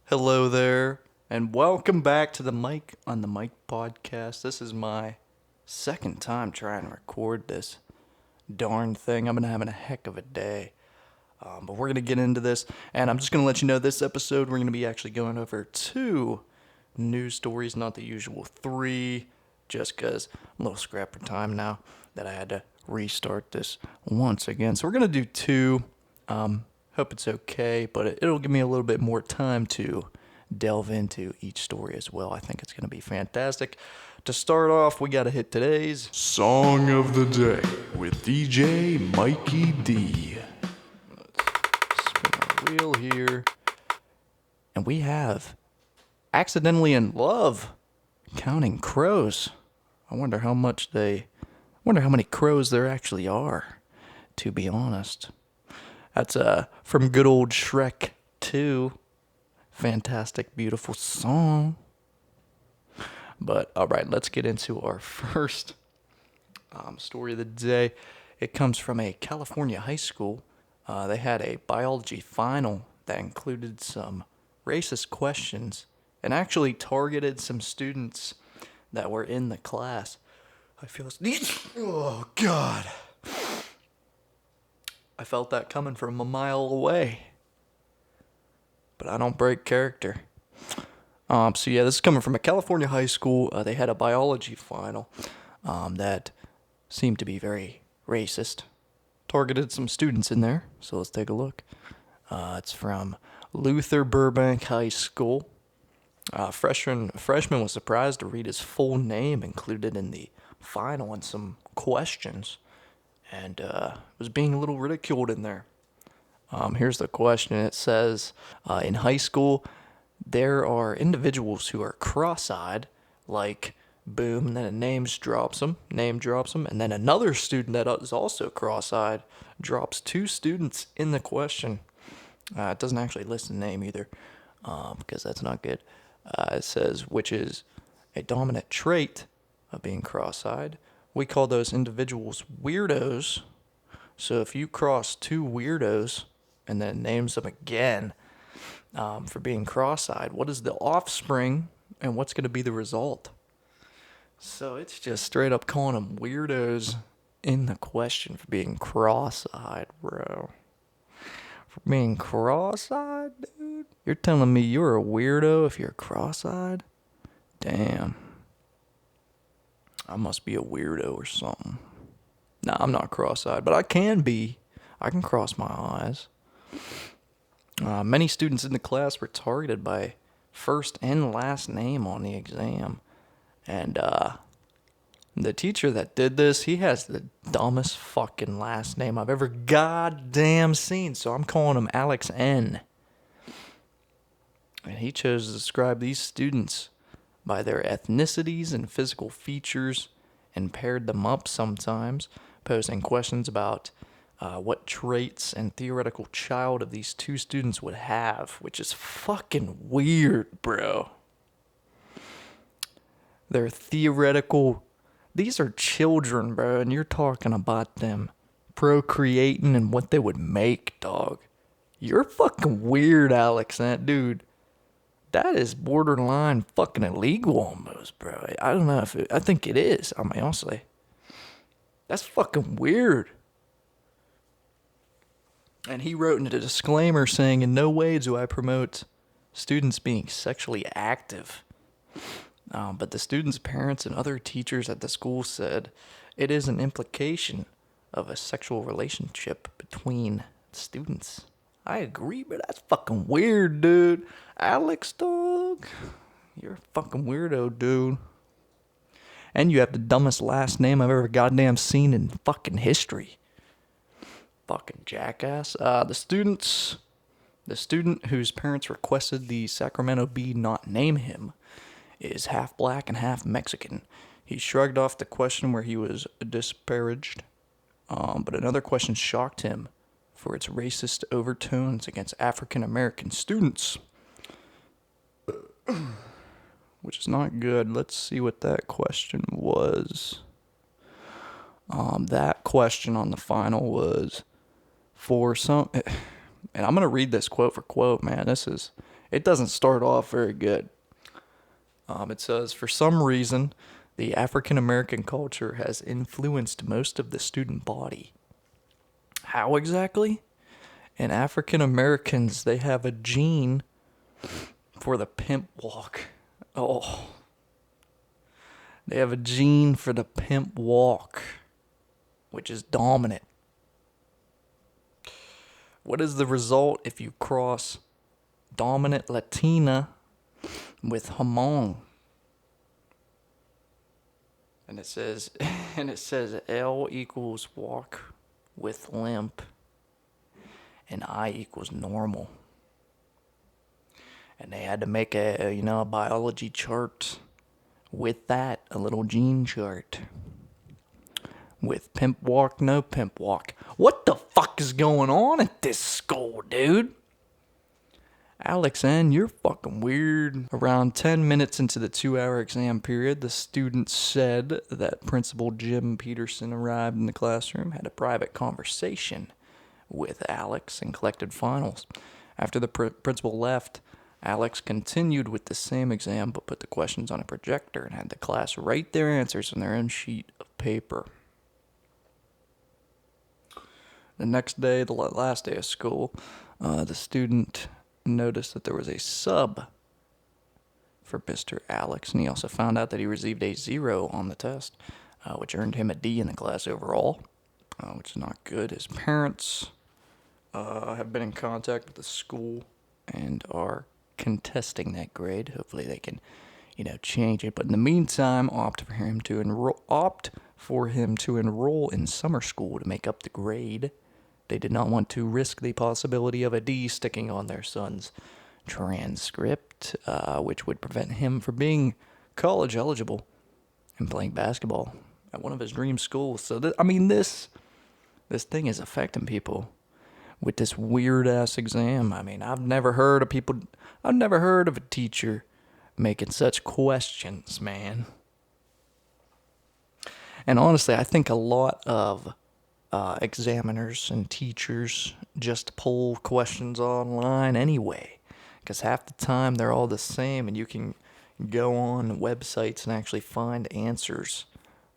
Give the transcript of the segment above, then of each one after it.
Hello there, and welcome back to the Mike on the Mike podcast. This is my second time trying to record this darn thing. I've been having a heck of a day, but we're going to get into this, and I'm just going to let you know this episode we're going to be actually going over 2 news stories, not the usual 3, just because I'm a little scrapped for time now that I had to restart this once again. So we're going to do 2. Hope it's okay, but it'll give me a little bit more time to delve into each story as well. I think it's going to be fantastic. To start off, we got to hit today's Song of the Day with DJ Mikey D. spin our wheel here. And we have Accidentally in Love, Counting Crows. I wonder how many crows there actually are, to be honest. That's from good old Shrek 2. Fantastic, beautiful song. But, alright, let's get into our first story of the day. It comes from a California high school. They had a biology final that included some racist questions and actually targeted some students that were in the class. I feel... Oh, God. I felt that coming from a mile away. But I don't break character. So yeah, this is coming from a California high school. They had a biology final that seemed to be very racist. Targeted some students in there, so let's take a look. It's from Luther Burbank High School. Freshman was surprised to read his full name included in the final and some questions, and was being a little ridiculed in there. Here's the question. It says, in high school, there are individuals who are cross-eyed, like, boom, and then a name drops them, and then another student that is also cross-eyed drops 2 students in the question. It doesn't actually list the name either, because that's not good. It says, which is a dominant trait of being cross-eyed. We call those individuals weirdos. So if you cross 2 weirdos and then names them again for being cross-eyed, what is the offspring and what's going to be the result? So it's just straight up calling them weirdos in the question for being cross-eyed, bro. For being cross-eyed, dude? You're telling me you're a weirdo if you're cross-eyed? Damn. I must be a weirdo or something. Nah, I'm not cross-eyed, but I can be. I can cross my eyes. Many students in the class were targeted by first and last name on the exam. And the teacher that did this, he has the dumbest fucking last name I've ever goddamn seen. So I'm calling him Alex N. And he chose to describe these students by their ethnicities and physical features and paired them up sometimes, posing questions about what traits and theoretical child of these 2 students would have, which is fucking weird, bro. They're theoretical. These are children, bro, and you're talking about them procreating and what they would make, dog. You're fucking weird, Alex, dude. That is borderline fucking illegal almost, bro. I don't know I think it is, I mean, honestly. That's fucking weird. And he wrote in a disclaimer saying, in no way do I promote students being sexually active. But the students' parents and other teachers at the school said it is an implication of a sexual relationship between students. I agree, but that's fucking weird, dude. Alex, dog. You're a fucking weirdo, dude. And you have the dumbest last name I've ever goddamn seen in fucking history. Fucking jackass. The student whose parents requested the Sacramento Bee not name him is half black and half Mexican. He shrugged off the question where he was disparaged, but another question shocked him for its racist overtones against African American students, which is not good. Let's see what that question was. That question on the final was for some, and I'm going to read this quote for quote, man. This is It doesn't start off very good. It says, for some reason, the African American culture has influenced most of the student body. How exactly? And African Americans, they have a gene for the pimp walk. Oh. They have a gene for the pimp walk, which is dominant. What is the result if you cross dominant Latina with Hmong? And it says L equals walk with limp and I equals normal. And they had to make a biology chart with that, a little gene chart. With pimp walk, no pimp walk. What the fuck is going on at this school, dude? Alex N., you're fucking weird. Around 10 minutes into the 2-hour exam period, the students said that Principal Jim Peterson arrived in the classroom, had a private conversation with Alex, and collected finals. After the principal left, Alex continued with the same exam but put the questions on a projector and had the class write their answers on their own sheet of paper. The next day, the last day of school, the student noticed that there was a sub for Mr. Alex, and he also found out that he received a 0 on the test, which earned him a D in the class overall, which is not good. His parents have been in contact with the school and are contesting that grade. Hopefully they can, change it. But in the meantime, opt for him to enroll in summer school to make up the grade. They did not want to risk the possibility of a D sticking on their son's transcript, which would prevent him from being college eligible and playing basketball at one of his dream schools. So, this thing is affecting people with this weird ass exam. I've never heard of a teacher making such questions, man. And honestly, I think a lot of examiners and teachers just pull questions online anyway, because half the time they're all the same, and you can go on websites and actually find answers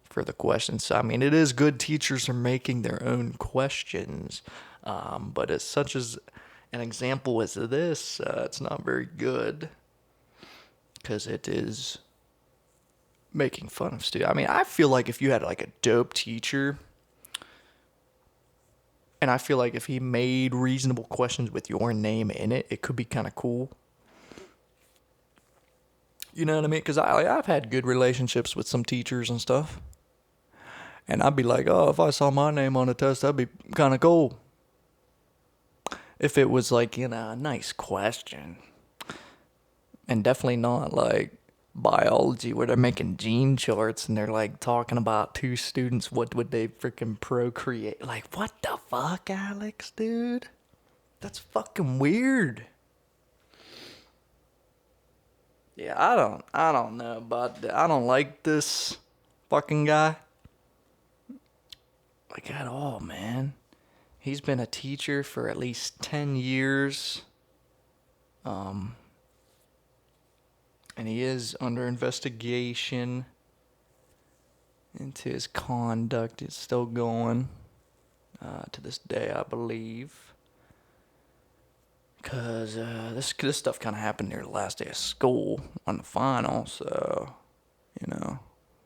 for the questions. So, it is good teachers are making their own questions, but as such as an example as this, it's not very good, because it is making fun of students. I feel like if you had like a dope teacher, and I feel like if he made reasonable questions with your name in it, it could be kind of cool. You know what I mean? Because I've had good relationships with some teachers and stuff. And I'd be like, oh, if I saw my name on a test, that'd be kind of cool. If it was like, a nice question. And definitely not like biology where they're making gene charts and they're like talking about two students, what would they freaking procreate? Like, what the fuck, Alex, dude? That's fucking weird. Yeah, I don't know about that. I don't like this fucking guy. Like, at all, man. He's been a teacher for at least 10 years. And he is under investigation into his conduct. It's still going to this day, I believe. Because this stuff kind of happened near the last day of school on the final. So, a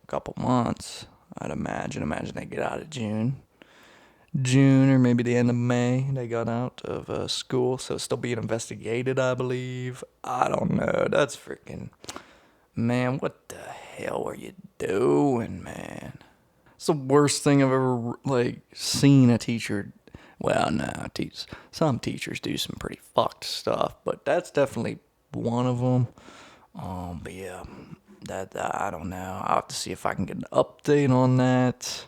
couple months, I'd imagine. Imagine they get out of June or maybe the end of May, they got out of school, so it's still being investigated, I believe. I don't know. That's freaking... Man, what the hell are you doing, man? It's the worst thing I've ever, seen a teacher... Well, no, some teachers do some pretty fucked stuff, but that's definitely one of them. But yeah, that I don't know. I'll have to see if I can get an update on that.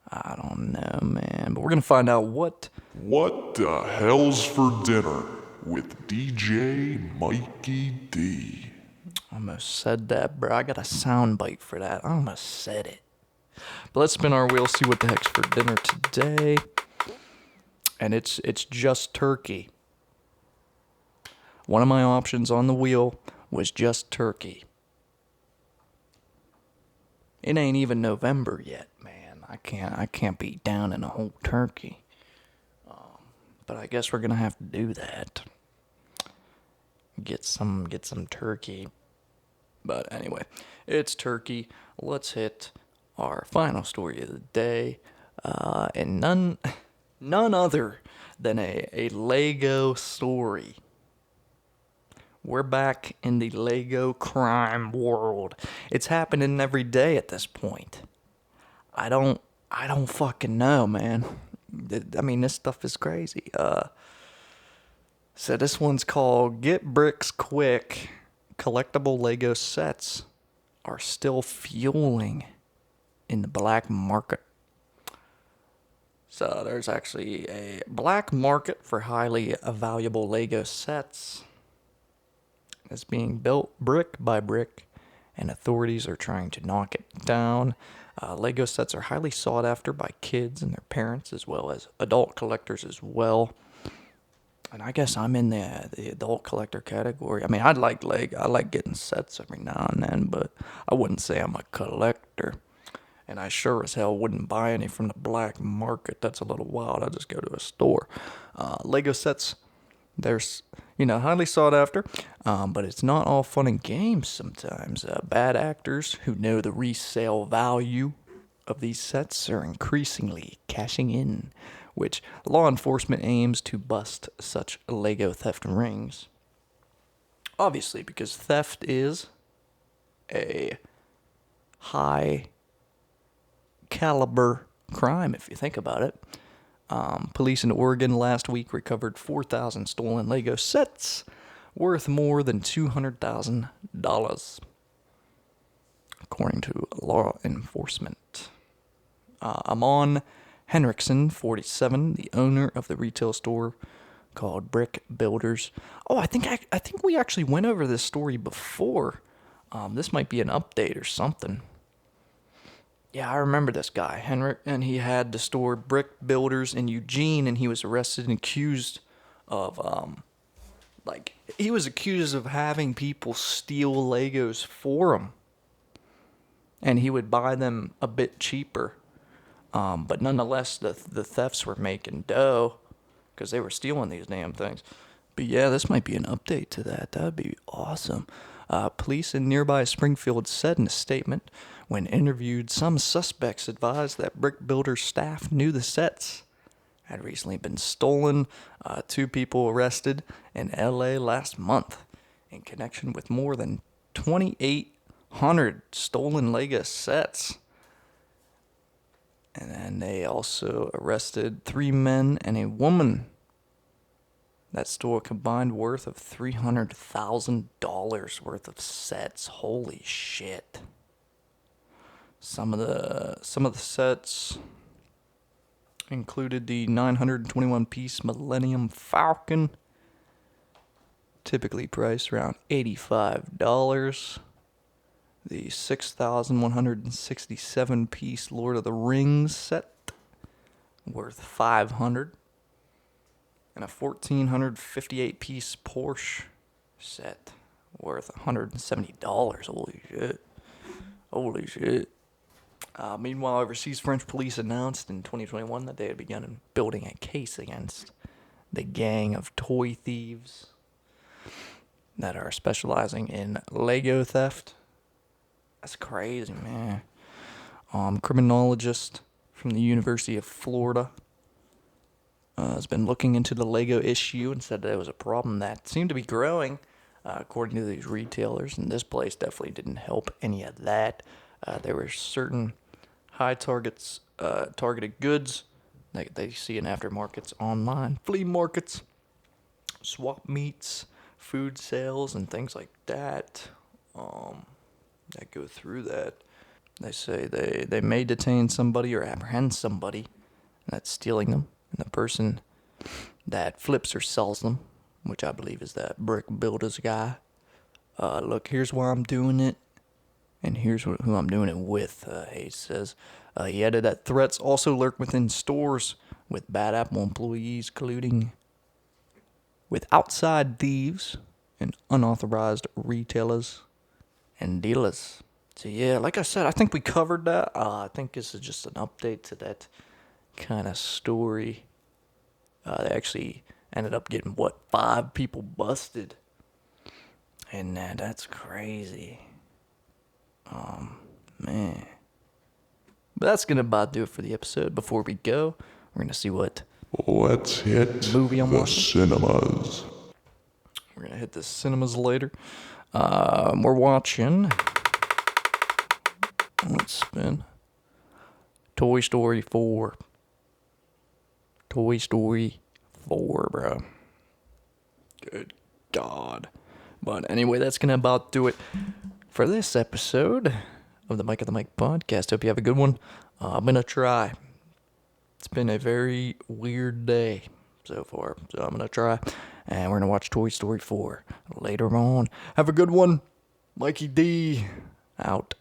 I don't know, man. But we're going to find out what the hell's for dinner with DJ Mikey D. I almost said that, bro. I got a sound bite for that. I almost said it. But let's spin our wheel, see what the heck's for dinner today. And it's just turkey. one of my options on the wheel was just turkey. It ain't even November yet, man. I can't be down in a whole turkey. But I guess we're gonna have to do that. Get some turkey. But anyway, it's turkey. Let's hit our final story of the day, and none other than a Lego story. We're back in the Lego crime world. It's happening every day at this point. I don't fucking know, man. I mean, this stuff is crazy. So this one's called Get Bricks Quick. Collectible Lego sets are still fueling in the black market. So there's actually a black market for highly valuable Lego sets. It's being built brick by brick, and authorities are trying to knock it down. Lego sets are highly sought after by kids and their parents, as well as adult collectors as well. And I guess I'm in the adult collector category. I mean, I like getting sets every now and then, but I wouldn't say I'm a collector. And I sure as hell wouldn't buy any from the black market. That's a little wild. I just go to a store. Lego sets, they're highly sought after, but it's not all fun and games sometimes. Bad actors who know the resale value of these sets are increasingly cashing in, which law enforcement aims to bust such Lego theft rings. Obviously, because theft is a high caliber crime, if you think about it. Police in Oregon last week recovered 4,000 stolen Lego sets worth more than $200,000, according to law enforcement. Amon Henriksen, 47, the owner of the retail store called Brick Builders. Oh, I think we actually went over this story before. This might be an update or something. Yeah, I remember this guy, Henrik, and he had the store Brick Builders in Eugene, and he was arrested and accused of, he was accused of having people steal Legos for him. And he would buy them a bit cheaper. But nonetheless, the thefts were making dough because they were stealing these damn things. But yeah, this might be an update to that. That would be awesome. Police in nearby Springfield said in a statement, when interviewed, some suspects advised that Brick Builder staff knew the sets had recently been stolen. 2 people arrested in L.A. last month in connection with more than 2,800 stolen Lego sets. And then they also arrested 3 men and a woman. That store combined worth of $300,000 worth of sets. Holy shit. Some of the sets included the 921-piece Millennium Falcon, typically priced around $85. The 6,167-piece Lord of the Rings set, worth $500. And a 1,458-piece Porsche set, worth $170. Holy shit. Meanwhile, overseas French police announced in 2021 that they had begun building a case against the gang of toy thieves that are specializing in Lego theft. That's crazy, man. Criminologist from the University of Florida has been looking into the Lego issue and said that it was a problem that seemed to be growing, according to these retailers, and this place definitely didn't help any of that. There were certain targeted goods that they see in aftermarkets, online, flea markets, swap meets, food sales, and things like that that go through that. They say they may detain somebody or apprehend somebody that's stealing them, and the person that flips or sells them, which I believe is that Brick Builders guy. Look, here's why I'm doing it, and here's who I'm doing it with. He says he added that threats also lurk within stores with bad Apple employees colluding with outside thieves and unauthorized retailers and dealers. So yeah, like I said, I think we covered that. I think this is just an update to that kind of story. They actually ended up getting 5 people busted, and that's crazy. Man. But that's gonna about do it for the episode. Before we go, we're gonna see what Let's hit movie I'm the watching. cinemas. We're gonna hit the cinemas later. We're watching. Let's spin. Toy Story 4. Toy Story 4, bro. Good God. But anyway, that's gonna about do it for this episode of the Mike at the Mike podcast. Hope you have a good one. I'm gonna try. It's been a very weird day so far, so I'm gonna try. And we're gonna watch Toy Story 4 later on. Have a good one. Mikey D out.